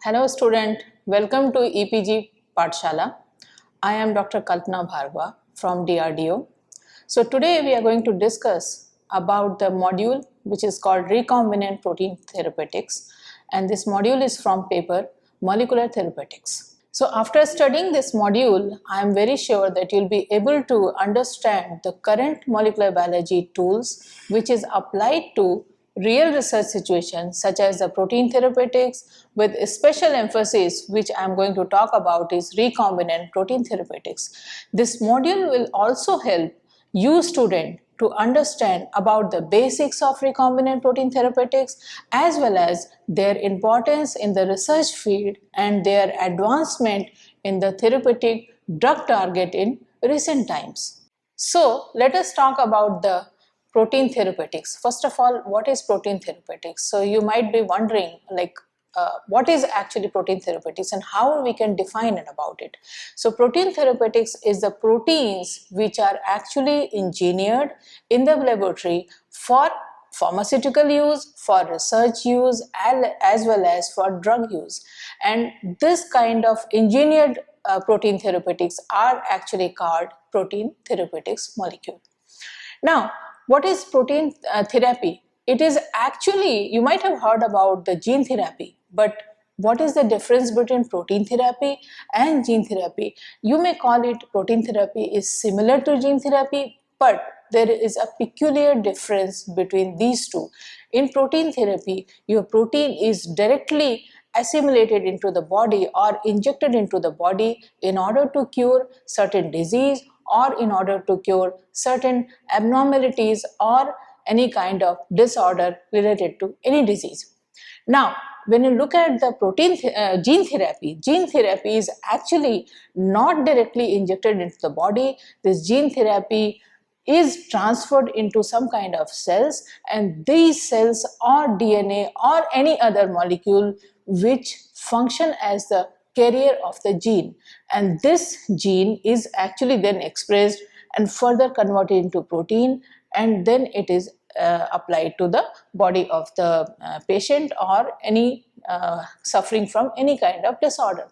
Hello student, welcome to EPG Pathshala. I am Dr. Kalpana Bhargava from DRDO. So today we are going to discuss about the module which is called Recombinant Protein Therapeutics, and this module is from paper Molecular Therapeutics. So after studying this module, I am very sure that you'll be able to understand the current molecular biology tools which is applied to real research situations such as the protein therapeutics, with a special emphasis which I am going to talk about is recombinant protein therapeutics. This module will also help you student to understand about the basics of recombinant protein therapeutics as well as their importance in the research field and their advancement in the therapeutic drug target in recent times. So let us talk about the protein therapeutics. First of all, what is protein therapeutics? So you might be wondering what is actually protein therapeutics and how we can define it about it. So protein therapeutics is the proteins which are actually engineered in the laboratory for pharmaceutical use, for research use, as well as for drug use. And this kind of engineered protein therapeutics are actually called protein therapeutics molecule. Now, what is protein therapy? It is actually, you might have heard about the gene therapy, but what is the difference between protein therapy and gene therapy? You may call it protein therapy is similar to gene therapy, but there is a peculiar difference between these two. In protein therapy, your protein is directly assimilated into the body or injected into the body in order to cure certain disease or in order to cure certain abnormalities or any kind of disorder related to any disease. Now, when you look at the gene therapy is actually not directly injected into the body. This gene therapy is transferred into some kind of cells, and these cells or DNA or any other molecule which function as the carrier of the gene, and this gene is actually then expressed and further converted into protein, and then it is applied to the body of the patient or any suffering from any kind of disorder.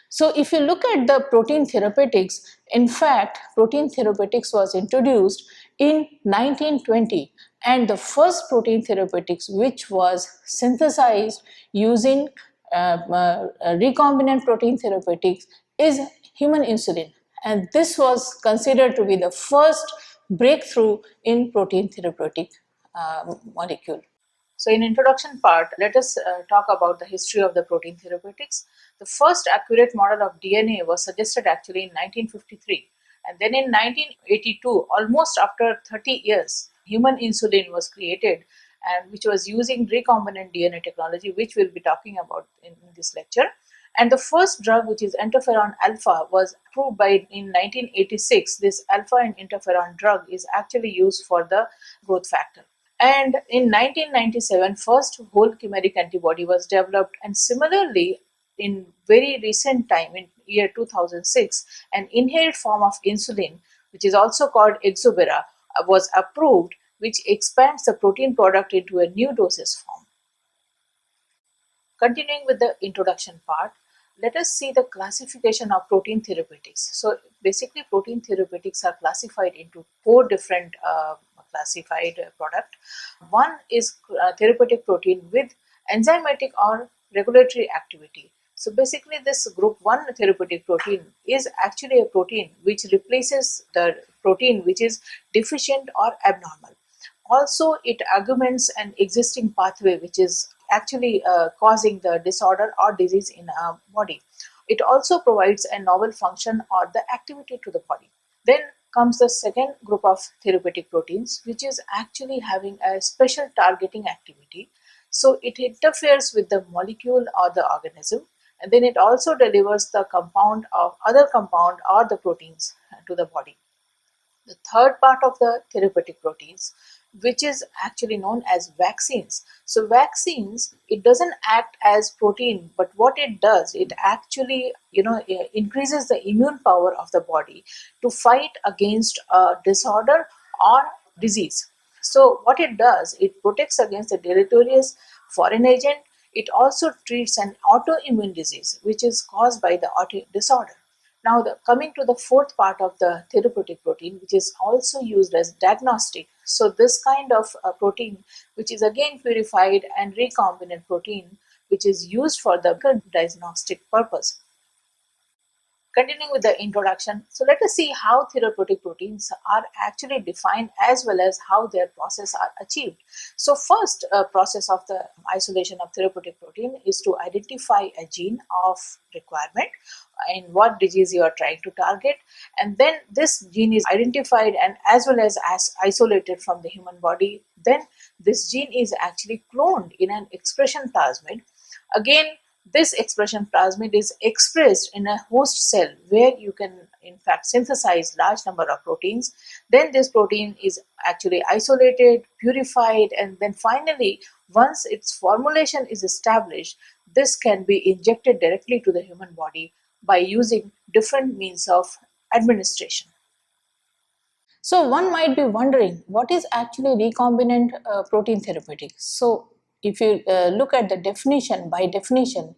So if you look at the protein therapeutics, in fact, protein therapeutics was introduced in 1920, and the first protein therapeutics which was synthesized using recombinant protein therapeutics is human insulin, and this was considered to be the first breakthrough in protein therapeutic molecule. So in introduction part, let us talk about the history of the protein therapeutics. The first accurate model of DNA was suggested actually in 1953, and then in 1982, almost after 30 years, human insulin was created, and which was using recombinant DNA technology, which we'll be talking about in this lecture. And the first drug, which is interferon alpha, was approved in 1986. This alpha and interferon drug is actually used for the growth factor. And in 1997, first whole chimeric antibody was developed, and similarly, in very recent time, in year 2006, an inhaled form of insulin, which is also called Exobera, was approved, which expands the protein product into a new dosage form. Continuing with the introduction part, let us see the classification of protein therapeutics. So basically, protein therapeutics are classified into four different classified product. One is therapeutic protein with enzymatic or regulatory activity. So basically, this group 1 therapeutic protein is actually a protein which replaces the protein which is deficient or abnormal. Also, it augments an existing pathway which is actually causing the disorder or disease in our body. It also provides a novel function or the activity to the body. Then comes the second group of therapeutic proteins, which is actually having a special targeting activity. So it interferes with the molecule or the organism, and then it also delivers the other compound or the proteins to the body. The third part of the therapeutic proteins, which is actually known as vaccines. So vaccines, it doesn't act as protein, but what it does, it actually increases the immune power of the body to fight against a disorder or disease. So what it does, it protects against the deleterious foreign agent. it also treats an autoimmune disease which is caused by the auto disorder. Now, coming to the fourth part of the therapeutic protein, which is also used as diagnostic. So, this kind of protein, which is again purified and recombinant protein, which is used for the diagnostic purpose. Continuing with the introduction, so let us see how therapeutic proteins are actually defined as well as how their process are achieved. So first process of the isolation of therapeutic protein is to identify a gene of requirement in what disease you are trying to target, and then this gene is identified and as well as isolated from the human body. Then this gene is actually cloned in an expression plasmid. Again, this expression plasmid is expressed in a host cell where you can in fact synthesize large number of proteins. Then this protein is actually isolated, purified, and then finally once its formulation is established, this can be injected directly to the human body by using different means of administration. So one might be wondering, what is actually recombinant protein therapeutics? So if you look at the definition, by definition,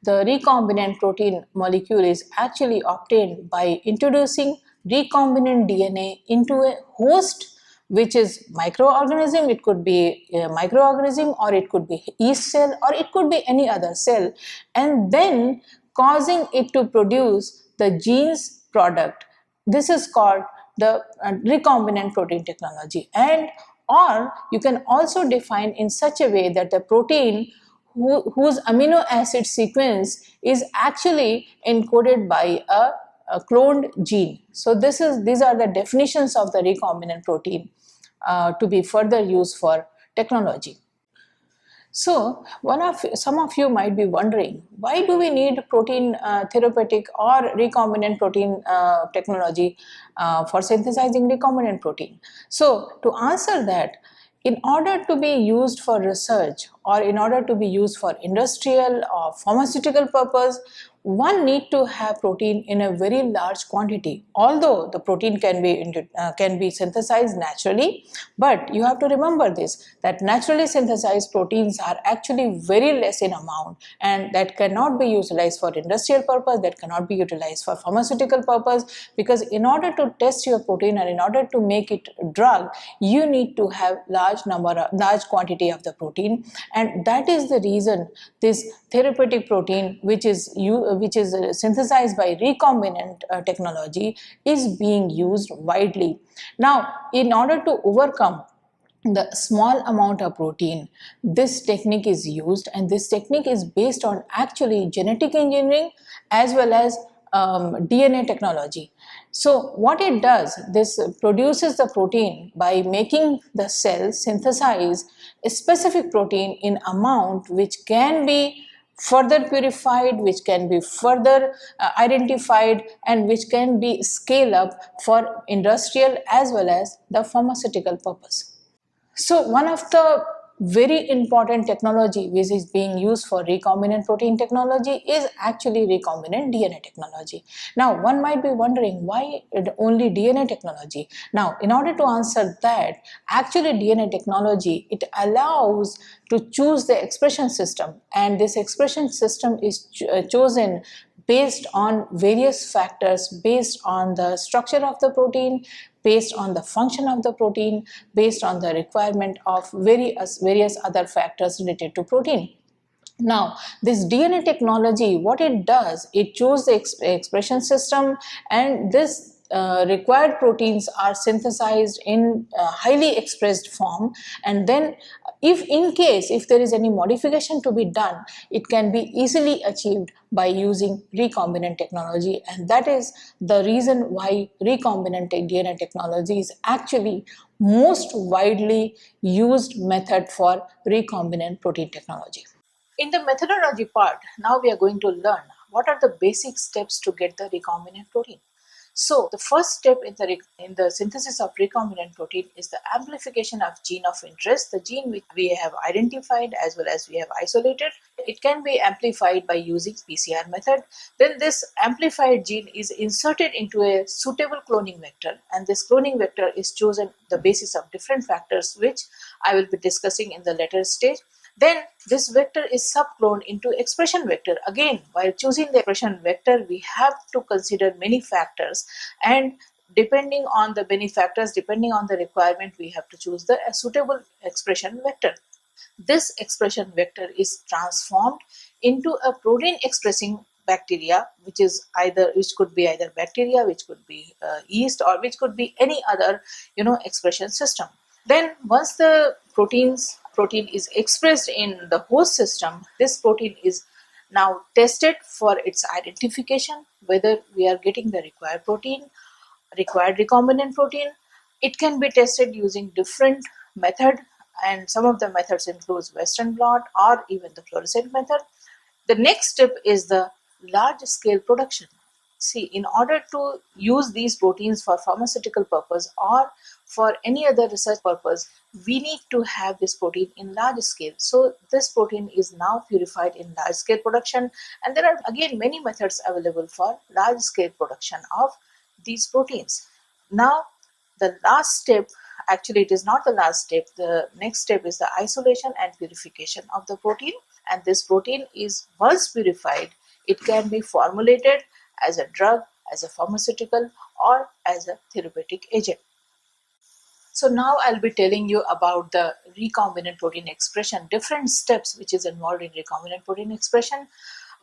the recombinant protein molecule is actually obtained by introducing recombinant DNA into a host, which is microorganism. It could be a microorganism, or it could be yeast cell, or it could be any other cell, and then causing it to produce the genes product. This is called the recombinant protein technology. And or you can also define in such a way that the protein whose amino acid sequence is actually encoded by a cloned gene. So these are the definitions of the recombinant protein to be further used for technology. So some of you might be wondering, why do we need protein therapeutic or recombinant protein technology for synthesizing recombinant protein? So to answer that, in order to be used for research or in order to be used for industrial or pharmaceutical purpose, one need to have protein in a very large quantity. Although the protein can be synthesized naturally, but you have to remember this, that naturally synthesized proteins are actually very less in amount, and that cannot be utilized for industrial purpose, that cannot be utilized for pharmaceutical purpose, because in order to test your protein and in order to make it a drug, you need to have large quantity of the protein. And that is the reason this therapeutic protein, which is synthesized by recombinant technology, is being used widely. Now, in order to overcome the small amount of protein, this technique is used, and this technique is based on actually genetic engineering as well as DNA technology. So what it does, this produces the protein by making the cell synthesize a specific protein in amount which can be further purified, which can be further identified, and which can be scaled up for industrial as well as the pharmaceutical purpose. So one of the very important technology which is being used for recombinant protein technology is actually recombinant DNA technology. Now one might be wondering, why only DNA technology? Now in order to answer that, actually DNA technology, it allows to choose the expression system, and this expression system is chosen based on various factors, based on the structure of the protein, based on the function of the protein, based on the requirement of various other factors related to protein. Now, this DNA technology, what it does, it chooses the expression system, and this required proteins are synthesized in highly expressed form, and then if there is any modification to be done, it can be easily achieved by using recombinant technology. And that is the reason why recombinant DNA technology is actually most widely used method for recombinant protein technology. In the methodology part, now we are going to learn what are the basic steps to get the recombinant protein. So the first step in the synthesis of recombinant protein is the amplification of gene of interest, the gene which we have identified as well as we have isolated. It can be amplified by using PCR method. Then this amplified gene is inserted into a suitable cloning vector, and this cloning vector is chosen the basis of different factors which I will be discussing in the later stage. Then this vector is subcloned into expression vector. Again, while choosing the expression vector, we have to consider many factors, and depending on the many factors, depending on the requirement, we have to choose the suitable expression vector. This expression vector is transformed into a protein expressing bacteria, which could be either bacteria, which could be yeast, or which could be any other expression system. Then once the protein is expressed in the host system, this protein is now tested for its identification, whether we are getting the required protein, required recombinant protein. It can be tested using different method, and some of the methods includes Western blot or even the fluorescent method. The next step is the large scale production. See, in order to use these proteins for pharmaceutical purpose or for any other research purpose, we need to have this protein in large scale. So this protein is now purified in large scale production, and there are again many methods available for large scale production of these proteins. Now, the last step, actually it is not the last step, the next step is the isolation and purification of the protein. And this protein is, once purified, it can be formulated as a drug, as a pharmaceutical, or as a therapeutic agent. So now I'll be telling you about the recombinant protein expression, different steps which is involved in recombinant protein expression.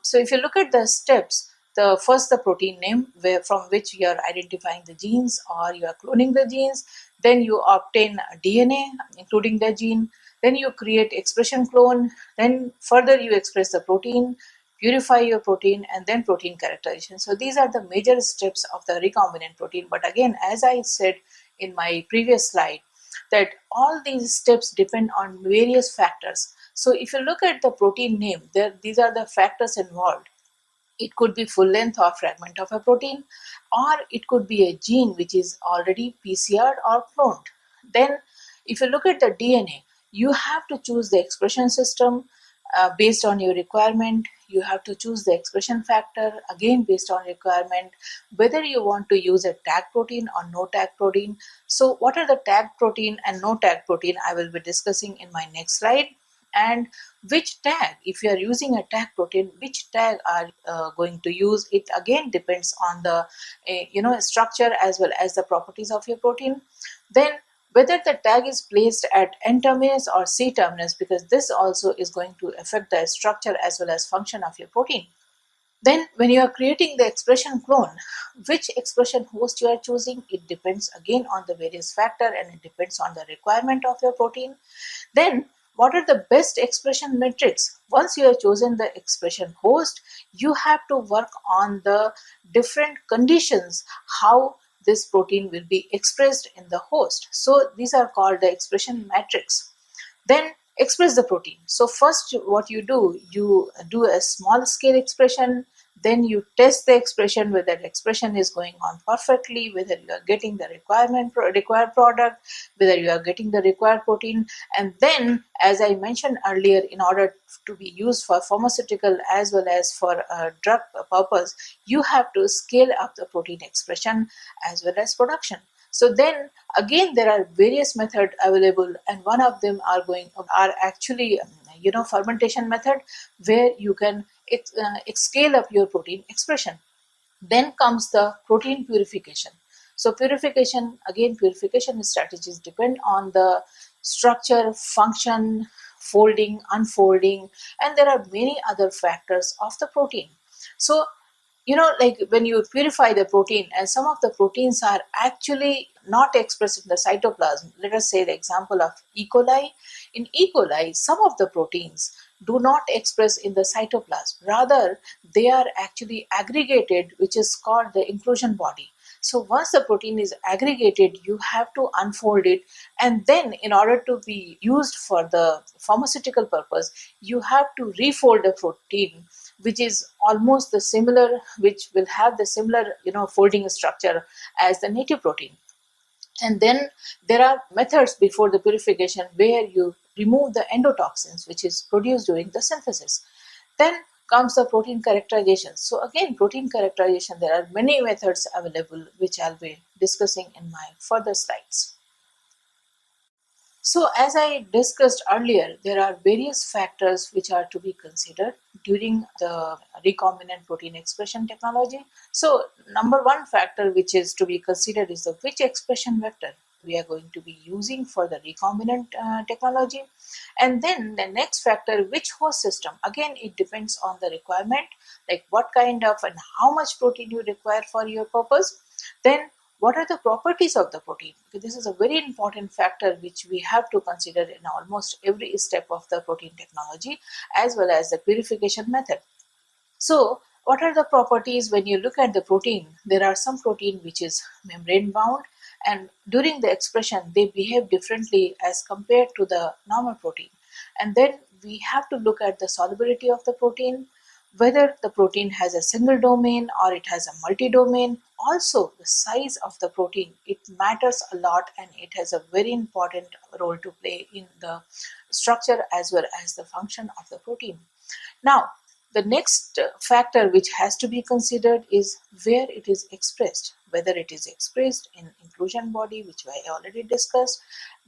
So if you look at the steps, the protein name, from which you are identifying the genes or you are cloning the genes. Then you obtain DNA including the gene. Then you create expression clone. Then further you express the protein, purify your protein, and then protein characterization. So these are the major steps of the recombinant protein. But again, as I said in my previous slide, that all these steps depend on various factors. So if you look at the protein name, these are the factors involved. It could be full length or fragment of a protein, or it could be a gene which is already PCR'd or cloned. Then if you look at the DNA, you have to choose the expression system based on your requirement. You have to choose the expression factor, again based on requirement, whether you want to use a tag protein or no tag protein. So what are the tag protein and no tag protein, I will be discussing in my next slide. And which tag, if you are using a tag protein, which tag are going to use, it again depends on the structure as well as the properties of your protein. Then whether the tag is placed at N terminus or C terminus, because this also is going to affect the structure as well as function of your protein. Then when you are creating the expression clone, which expression host you are choosing, it depends again on the various factor, and it depends on the requirement of your protein. Then what are the best expression metrics? Once you have chosen the expression host, you have to work on the different conditions, how this protein will be expressed in the host. So these are called the expression matrix. Then express the protein. So first what you do a small scale expression. Then you test the expression, whether the expression is going on perfectly, whether you are getting the required product, whether you are getting the required protein. And then, as I mentioned earlier, in order to be used for pharmaceutical as well as for drug purpose, you have to scale up the protein expression as well as production. So then again there are various methods available, and one of them are actually fermentation method, where you can scale up your protein expression. Then comes the protein purification. So purification strategies depend on the structure, function, folding, unfolding, and there are many other factors of the protein. So like when you purify the protein, and some of the proteins are actually not expressed in the cytoplasm. Let us say the example of E. coli. In E. coli, some of the proteins do not express in the cytoplasm. Rather, they are actually aggregated, which is called the inclusion body. So once the protein is aggregated, you have to unfold it, and then in order to be used for the pharmaceutical purpose, you have to refold the protein, which is almost the similar, which will have the similar folding structure as the native protein. And then there are methods before the purification where you remove the endotoxins which is produced during the synthesis. Then comes the protein characterization. So again, protein characterization, there are many methods available which I'll be discussing in my further slides. So, as I discussed earlier, there are various factors which are to be considered during the recombinant protein expression technology. So, number one factor which is to be considered is the which expression vector we are going to be using for the recombinant technology. And then the next factor, which host system. Again, it depends on the requirement, like what kind of and how much protein you require for your purpose. Then what are the properties of the protein? Because this is a very important factor which we have to consider in almost every step of the protein technology, as well as the purification method. So what are the properties when you look at the protein? There are some protein which is membrane bound, and during the expression they behave differently as compared to the normal protein. And then we have to look at the solubility of the protein, whether the protein has a single domain or it has a multi-domain. Also the size of the protein, it matters a lot, and it has a very important role to play in the structure as well as the function of the protein. Now, the next factor which has to be considered is where it is expressed, whether it is expressed in inclusion body, which I already discussed,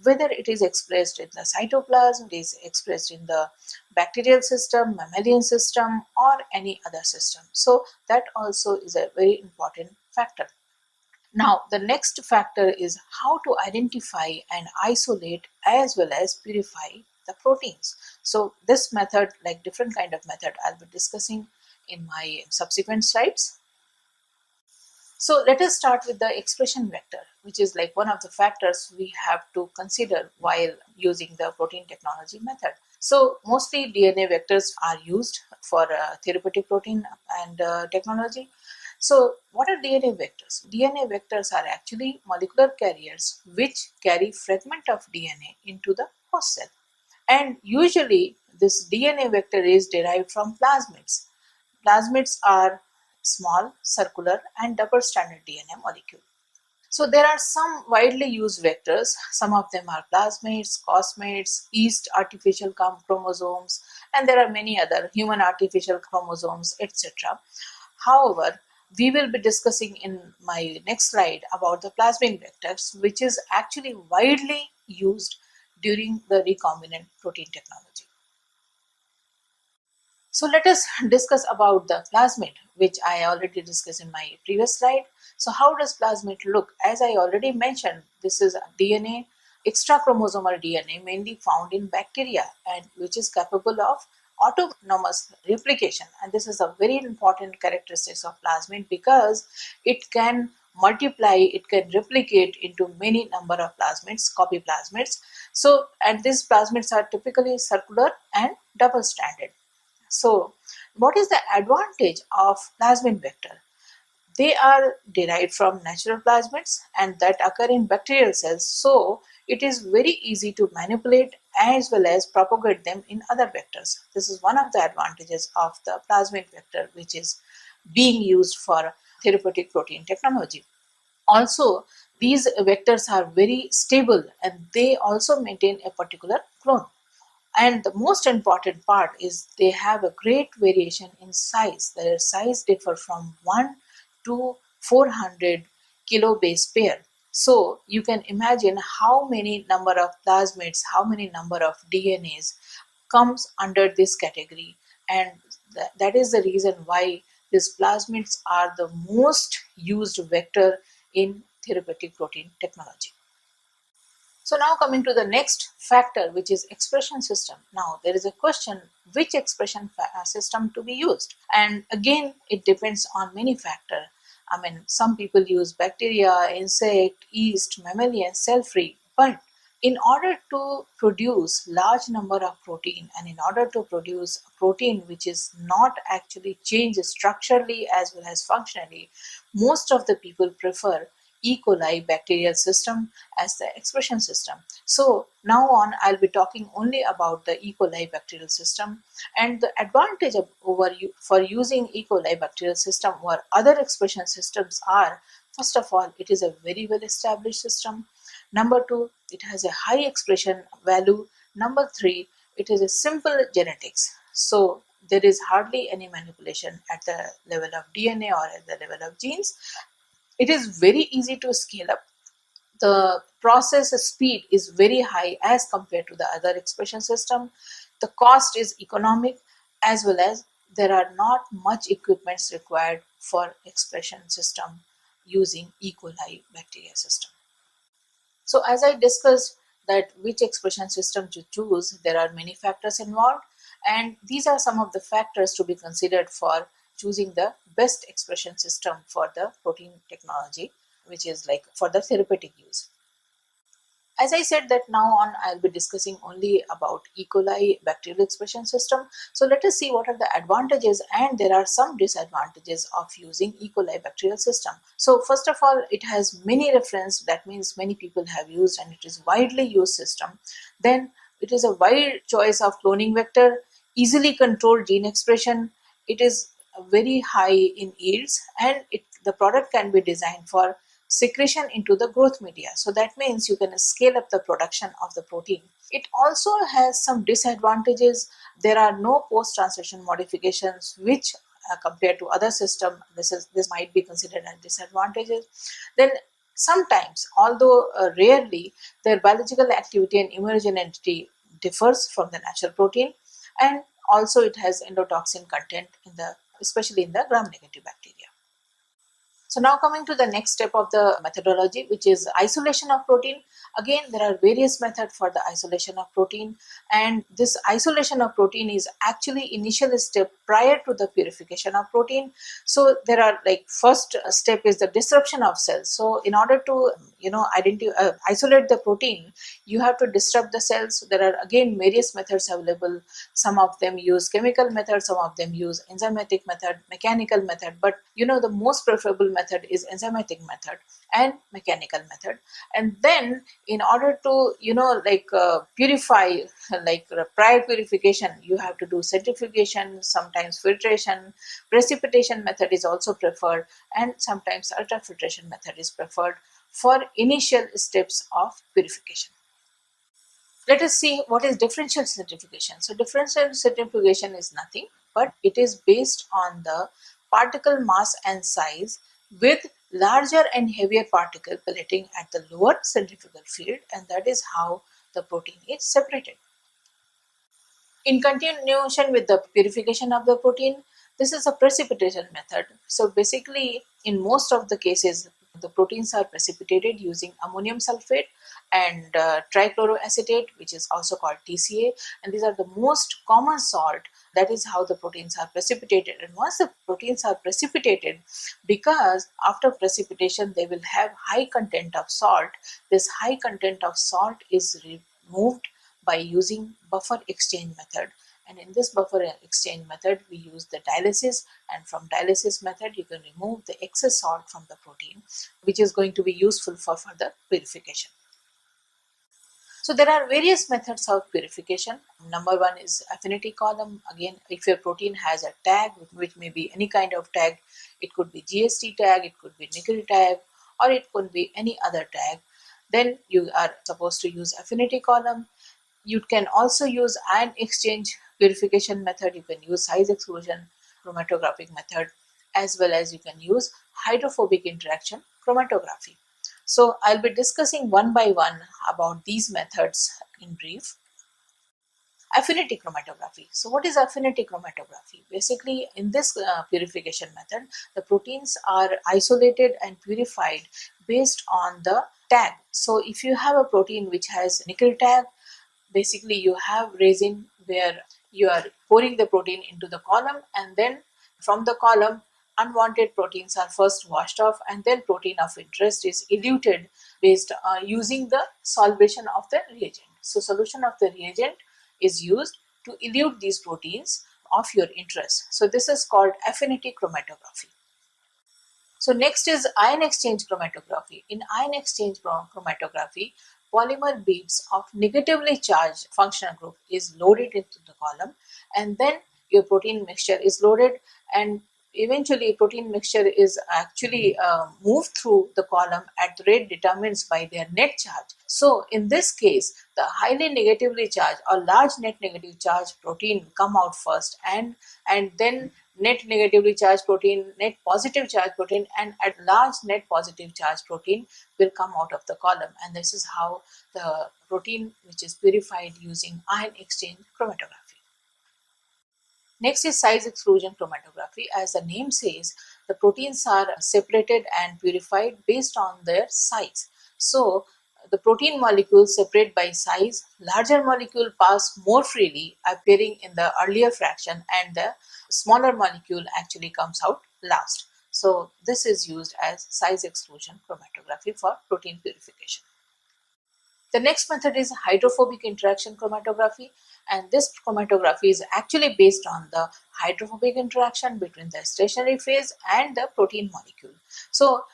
whether it is expressed in the cytoplasm, it is expressed in the bacterial system, mammalian system, or any other system. So that also is a very important factor. Now, the next factor is how to identify and isolate as well as purify the proteins. So this method, like different kind of method, I'll be discussing in my subsequent slides. So let us start with the expression vector, which is like one of the factors we have to consider while using the protein technology method. So mostly DNA vectors are used for therapeutic protein and technology. So what are DNA vectors? DNA vectors are actually molecular carriers which carry fragment of DNA into the host cell. And usually this DNA vector is derived from plasmids. Plasmids are small, circular and double-stranded DNA molecule. So there are some widely used vectors. Some of them are plasmids, cosmids, yeast artificial chromosomes, and there are many other human artificial chromosomes, etc. However, we will be discussing in my next slide about the plasmid vectors, which is actually widely used during the recombinant protein technology. So let us discuss about the plasmid, which I already discussed in my previous slide. So how does plasmid look? As I already mentioned, this is DNA, extrachromosomal DNA mainly found in bacteria, and which is capable of autonomous replication. And this is a very important characteristic of plasmid because it can multiply, it can replicate into many number of plasmids, copy plasmids. So, and these plasmids are typically circular and double-stranded. So, what is the advantage of plasmid vector? They are derived from natural plasmids and that occur in bacterial cells. So, it is very easy to manipulate as well as propagate them in other vectors. This is one of the advantages of the plasmid vector, which is being used for therapeutic protein technology. Also, these vectors are very stable and they also maintain a particular clone. And the most important part is they have a great variation in size. Their size differ from 1 to 400 kilo base pair. So you can imagine how many number of plasmids, how many number of DNAs comes under this category. And that is the reason why these plasmids are the most used vector in therapeutic protein technology. So now coming to the next factor, which is expression system. Now there is a question which expression system to be used, and again it depends on many factors. I mean, some people use bacteria, insect, yeast, mammalian, cell-free, but in order to produce large number of protein and in order to produce a protein which is not actually changed structurally as well as functionally, most of the people prefer E. coli bacterial system as the expression system. So now on, I'll be talking only about the E. coli bacterial system, and the advantage of for using E. coli bacterial system or other expression systems are, first of all, it is a very well established system. Number two, it has a high expression value. Number three, it is a simple genetics. So there is hardly any manipulation at the level of DNA or at the level of genes. It is very easy to scale up. the process speed is very high as compared to the other expression system. The cost is economic, as well as there are not much equipments required for expression system using E. coli bacteria system. So as I discussed that which expression system to choose, there are many factors involved, and these are some of the factors to be considered for choosing the best expression system for the protein technology, which is like for the therapeutic use. As I said that now on I'll be discussing only about E. coli bacterial expression system. So let us see what are the advantages, and there are some disadvantages of using E. coli bacterial system. So first of all, it has many reference, that means many people have used and it is widely used system. Then it is a wide choice of cloning vector, easily controlled gene expression. It is very high in yields, and the product can be designed for secretion into the growth media. So that means you can scale up the production of the protein. It also has some disadvantages. There are no post-translation modifications, which compared to other system, this might be considered as disadvantages. Then sometimes, although rarely, their biological activity and immunogenicity differs from the natural protein, and also it has endotoxin content especially in the gram-negative bacteria. So now coming to the next step of the methodology, which is isolation of protein. Again, there are various methods for the isolation of protein, and this isolation of protein is actually initial step prior to the purification of protein. So there are like first step is the disruption of cells. So in order to isolate the protein, you have to disrupt the cells. There are again various methods available. Some of them use chemical method, some of them use enzymatic method, mechanical method, but the most preferable method is enzymatic method and mechanical method. And then in order to purify, like prior purification, you have to do centrifugation, sometimes filtration. Precipitation method is also preferred, and sometimes ultrafiltration method is preferred for initial steps of purification. Let us see what is differential centrifugation. So differential centrifugation is nothing but it is based on the particle mass and size, with larger and heavier particle collecting at the lower centrifugal field, and that is how the protein is separated. In continuation with the purification of the protein, this is a precipitation method. So basically, in most of the cases, the proteins are precipitated using ammonium sulfate and trichloroacetate, which is also called TCA, and these are the most common salt. That is how the proteins are precipitated. And once the proteins are precipitated, because after precipitation they will have high content of salt, this high content of salt is removed by using buffer exchange method. And in this buffer exchange method, we use the dialysis, and from dialysis method you can remove the excess salt from the protein, which is going to be useful for further purification. So there are various methods of purification. Number one is affinity column. Again, if your protein has a tag, which may be any kind of tag, it could be GST tag, it could be nickel tag, or it could be any other tag, then you are supposed to use affinity column. You can also use ion exchange purification method. You can use size exclusion chromatographic method, as well as you can use hydrophobic interaction chromatography. So I'll be discussing one by one about these methods in brief. Affinity chromatography. So what is affinity chromatography? Basically, in this purification method, the proteins are isolated and purified based on the tag. So if you have a protein which has nickel tag, basically you have resin where you are pouring the protein into the column, and then from the column unwanted proteins are first washed off, and then protein of interest is eluted based using the solvation of the reagent. So solution of the reagent is used to elute these proteins of your interest. So this is called affinity chromatography. So next is ion exchange chromatography. In ion exchange chromatography, polymer beads of negatively charged functional group is loaded into the column, and then your protein mixture is loaded, and eventually protein mixture is actually moved through the column at the rate determined by their net charge. So in this case, the highly negatively charged or large net negative charge protein come out first, and then net negatively charged protein, net positive charged protein, and at large net positive charged protein will come out of the column. And this is how the protein which is purified using ion exchange chromatography. Next is size exclusion chromatography. As the name says, the proteins are separated and purified based on their size. So the protein molecules separate by size. Larger molecule pass more freely, appearing in the earlier fraction, and the smaller molecule actually comes out last. So this is used as size exclusion chromatography for protein purification. The next method is hydrophobic interaction chromatography, and this chromatography is actually based on the hydrophobic interaction between the stationary phase and the protein molecule. So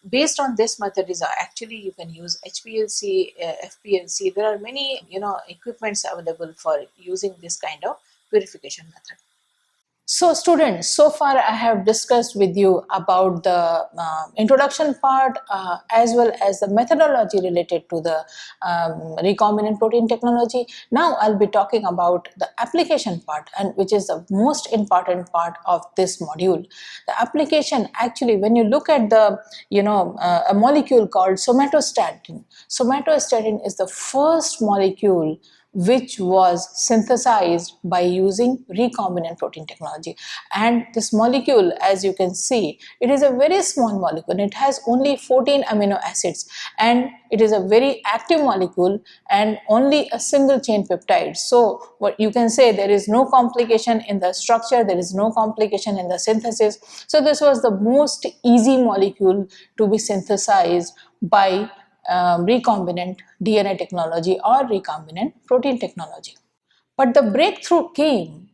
based on this method is actually you can use HPLC, FPLC. There are many equipments available for using this kind of purification method. So students, so far I have discussed with you about the introduction part as well as the methodology related to the recombinant protein technology. Now I'll be talking about the application part, and which is the most important part of this module. The application, actually, when you look at the a molecule called somatostatin. Somatostatin is the first molecule which was synthesized by using recombinant protein technology. And this molecule, as you can see, it is a very small molecule. It has only 14 amino acids, and it is a very active molecule and only a single chain peptide. So what you can say, there is no complication in the structure, there is no complication in the synthesis. So this was the most easy molecule to be synthesized by recombinant DNA technology or recombinant protein technology. But the breakthrough came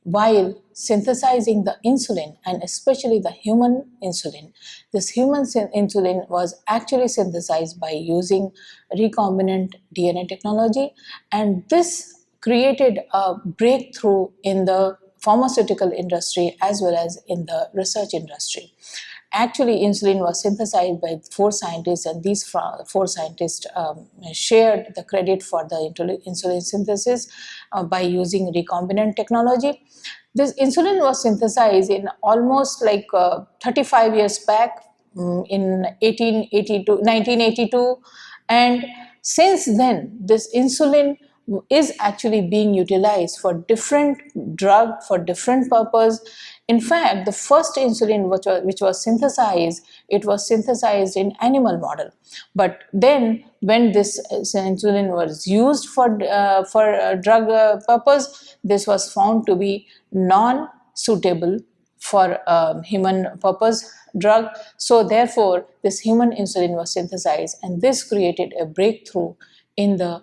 while synthesizing the insulin, and especially the human insulin. This human insulin was actually synthesized by using recombinant DNA technology, and this created a breakthrough in the pharmaceutical industry as well as in the research industry. Actually, insulin was synthesized by 4 scientists, and these 4 scientists shared the credit for the insulin synthesis by using recombinant technology. This insulin was synthesized in almost like 35 years back, in 1982, and since then this insulin is actually being utilized for different drug, for different purpose. In fact, the first insulin which was synthesized, it was synthesized in animal model. But then when this insulin was used for drug purpose, this was found to be non-suitable for human purpose drug. So therefore, this human insulin was synthesized, and this created a breakthrough in the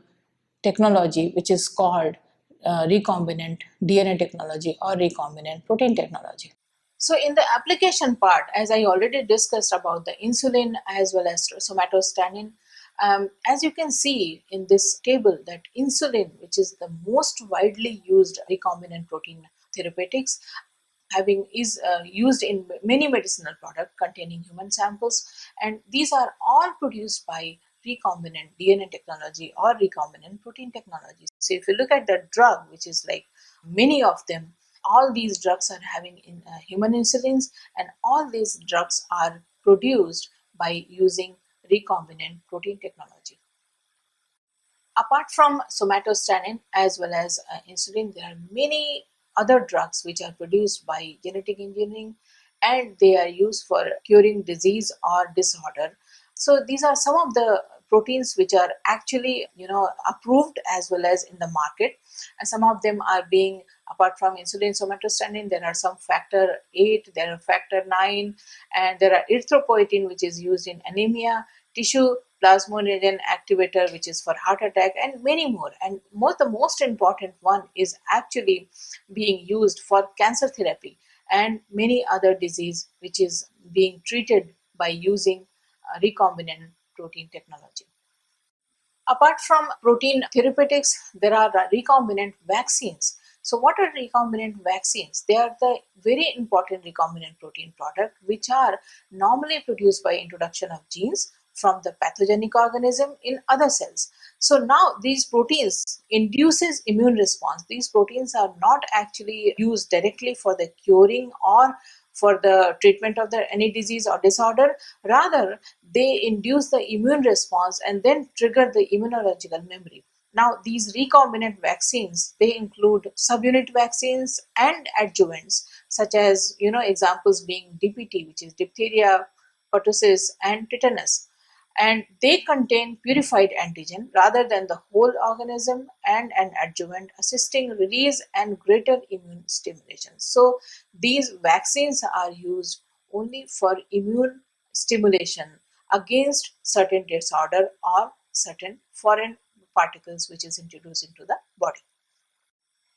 technology which is called recombinant DNA technology or recombinant protein technology. So in the application part, as I already discussed about the insulin as well as somatostatin, as you can see in this table, that insulin, which is the most widely used recombinant protein therapeutics, is used in many medicinal products containing human samples, and these are all produced by recombinant DNA technology or recombinant protein technology. So if you look at the drug, which is like many of them, all these drugs are having human insulins, and all these drugs are produced by using recombinant protein technology. Apart from somatostatin as well as insulin, there are many other drugs which are produced by genetic engineering, and they are used for curing disease or disorder. So these are some of the proteins which are actually approved as well as in the market, and some of them are being, apart from insulin, somatostatin, there are some factor 8, there are factor 9, and there are erythropoietin, which is used in anemia, tissue plasminogen activator, which is for heart attack, and many more. And the most important one is actually being used for cancer therapy and many other disease which is being treated by using recombinant protein technology. Apart from protein therapeutics, there are recombinant vaccines. So what are recombinant vaccines? They are the very important recombinant protein product which are normally produced by introduction of genes from the pathogenic organism in other cells. So now these proteins induces immune response. These proteins are not actually used directly for the curing or for the treatment of any disease or disorder. Rather, they induce the immune response and then trigger the immunological memory. Now, these recombinant vaccines, they include subunit vaccines and adjuvants, such as, examples being DPT, which is diphtheria, pertussis, and tetanus. And they contain purified antigen rather than the whole organism, and an adjuvant assisting release and greater immune stimulation. So these vaccines are used only for immune stimulation against certain disorder or certain foreign particles which is introduced into the body.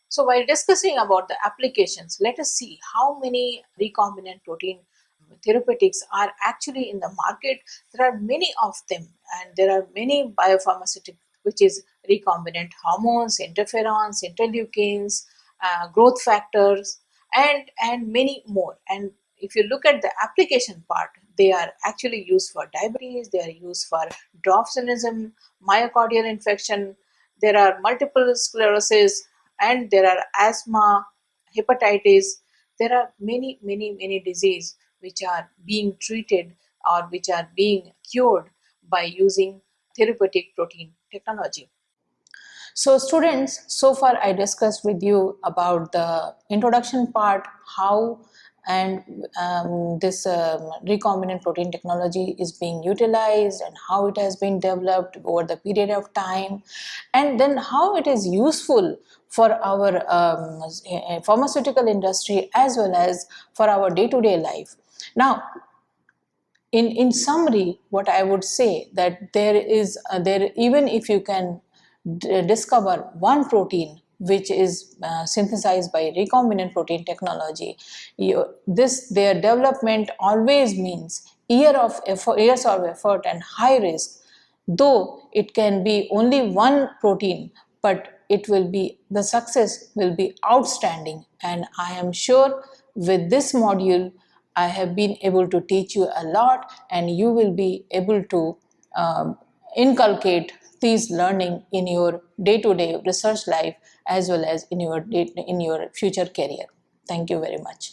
So while discussing about the applications, let us see how many recombinant protein therapeutics are actually in the market. There are many of them, and there are many biopharmaceutical, which is recombinant hormones, interferons, interleukins, growth factors, and many more. And if you look at the application part, they are actually used for diabetes, they are used for dwarfism, myocardial infection, there are multiple sclerosis, and there are asthma, hepatitis. There are many diseases which are being treated or which are being cured by using therapeutic protein technology. So students, so far I discussed with you about the introduction part, how and this recombinant protein technology is being utilized and how it has been developed over the period of time, and then how it is useful for our pharmaceutical industry as well as for our day-to-day life. Now, in summary, what I would say that there is even if you can discover one protein which is synthesized by recombinant protein technology, their development always means years of effort and high risk. Though it can be only one protein, but the success will be outstanding, and I am sure with this module I have been able to teach you a lot, and you will be able to inculcate these learning in your day-to-day research life as well as in your future career. Thank you very much.